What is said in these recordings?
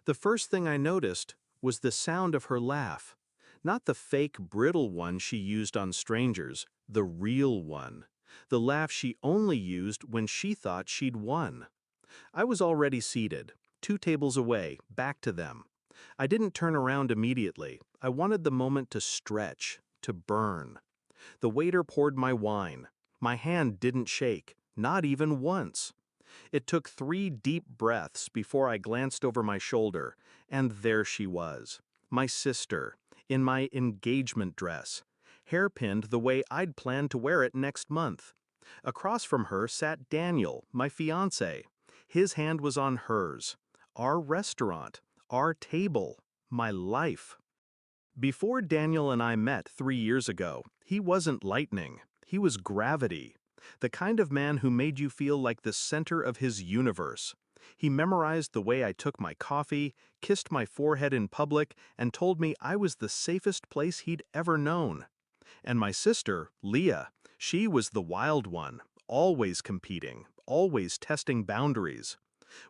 The first thing I noticed was the sound of her laugh. Not the fake, brittle one she used on strangers, the real one. The laugh she only used when she thought she'd won. I was already seated, 2 tables away, back to them. I didn't turn around immediately. I wanted the moment to stretch, to burn. The waiter poured my wine. My hand didn't shake, not even once. It took 3 deep breaths before I glanced over my shoulder, and there she was, my sister, in my engagement dress, hairpinned the way I'd planned to wear it next month. Across from her sat Daniel, my fiancé. His hand was on hers. Our restaurant, our table, my life. Before Daniel and I met 3 years ago, he wasn't lightning. He was gravity. The kind of man who made you feel like the center of his universe. He memorized the way I took my coffee, kissed my forehead in public, and told me I was the safest place he'd ever known. And my sister, Leah, she was the wild one, always competing, always testing boundaries.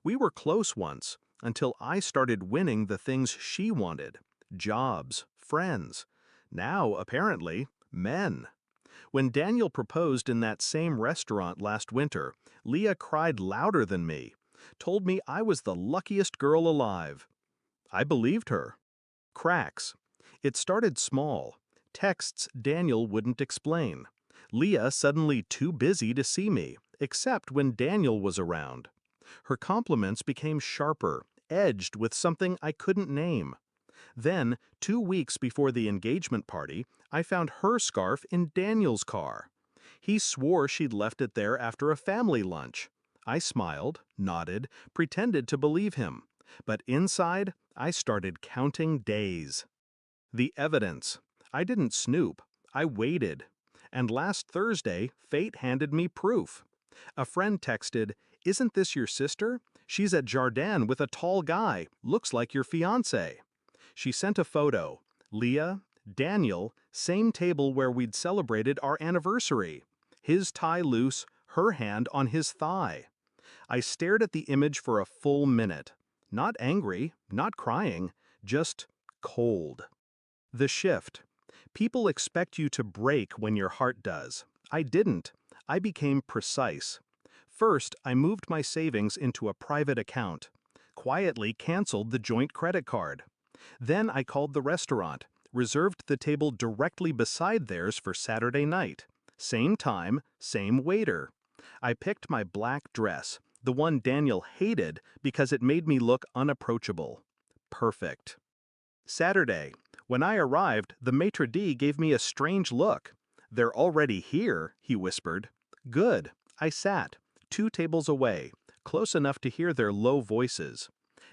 We were close once, until I started winning the things she wanted. Jobs, friends. Now, apparently, men. When Daniel proposed in that same restaurant last winter, Leah cried louder than me, told me I was the luckiest girl alive. I believed her. Cracks. It started small. Texts Daniel wouldn't explain. Leah suddenly too busy to see me, except when Daniel was around. Her compliments became sharper, edged with something I couldn't name. Then, 2 weeks before the engagement party, I found her scarf in Daniel's car. He swore she'd left it there after a family lunch. I smiled, nodded, pretended to believe him. But inside, I started counting days. The evidence. I didn't snoop. I waited. And last Thursday, fate handed me proof. A friend texted, "Isn't this your sister? She's at Jardin with a tall guy. Looks like your fiancé." She sent a photo. Leah, Daniel, same table where we'd celebrated our anniversary. His tie loose, her hand on his thigh. I stared at the image for a full minute. Not angry, not crying, just cold. The shift. People expect you to break when your heart does. I didn't. I became precise. First, I moved my savings into a private account. Quietly canceled the joint credit card. Then I called the restaurant, reserved the table directly beside theirs for Saturday night. Same time, same waiter. I picked my black dress, the one Daniel hated because it made me look unapproachable. Perfect. Saturday. When I arrived, the maitre d' gave me a strange look. "They're already here," he whispered. Good. I sat, 2 tables away, close enough to hear their low voices.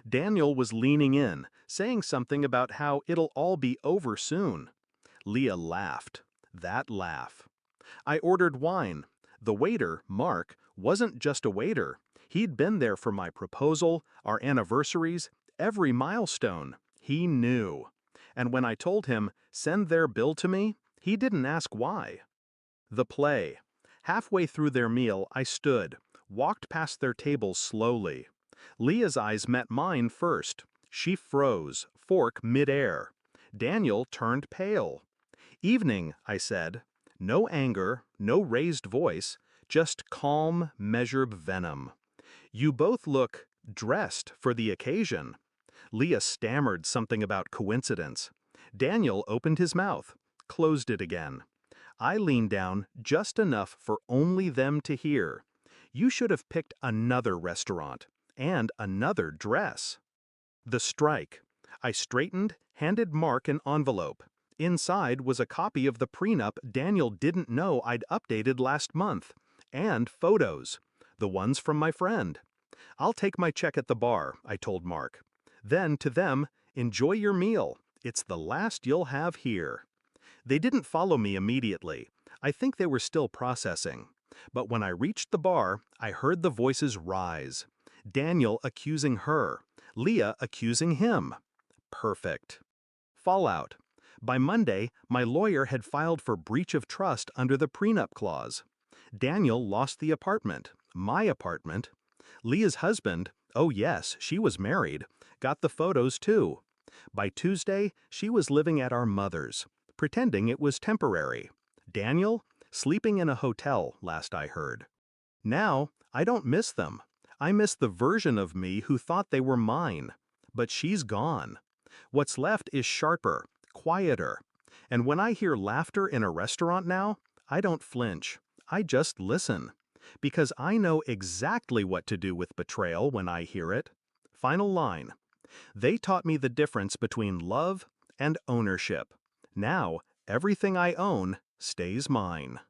Daniel was leaning in, saying something about how it'll all be over soon. Leah laughed. That laugh. I ordered wine. The waiter, Mark, wasn't just a waiter. He'd been there for my proposal, our anniversaries, every milestone. He knew. And when I told him, "Send their bill to me," he didn't ask why. The play. Halfway through their meal, I stood, walked past their table slowly. Leah's eyes met mine first. She froze, fork midair. Daniel turned pale. "Evening," I said. No anger, no raised voice, just calm, measured venom. "You both look dressed for the occasion." Leah stammered something about coincidence. Daniel opened his mouth, closed it again. I leaned down just enough for only them to hear. "You should have picked another restaurant. And another dress." The strike. I straightened, handed Mark an envelope. Inside was a copy of the prenup Daniel didn't know I'd updated last month. And photos. The ones from my friend. "I'll take my check at the bar," I told Mark. Then to them, "Enjoy your meal. It's the last you'll have here." They didn't follow me immediately. I think they were still processing. But when I reached the bar, I heard the voices rise. Daniel accusing her. Leah accusing him. Perfect. Fallout. By Monday, my lawyer had filed for breach of trust under the prenup clause. Daniel lost the apartment, my apartment. Leah's husband, Oh yes, she was married. Got the photos too. By Tuesday, she was living at our mother's, pretending it was temporary. Daniel? Sleeping in a hotel, last I heard. Now, I don't miss them. I miss the version of me who thought they were mine. But she's gone. What's left is sharper, quieter. And when I hear laughter in a restaurant now, I don't flinch. I just listen. Because I know exactly what to do with betrayal when I hear it. Final line. They taught me the difference between love and ownership. Now, everything I own stays mine.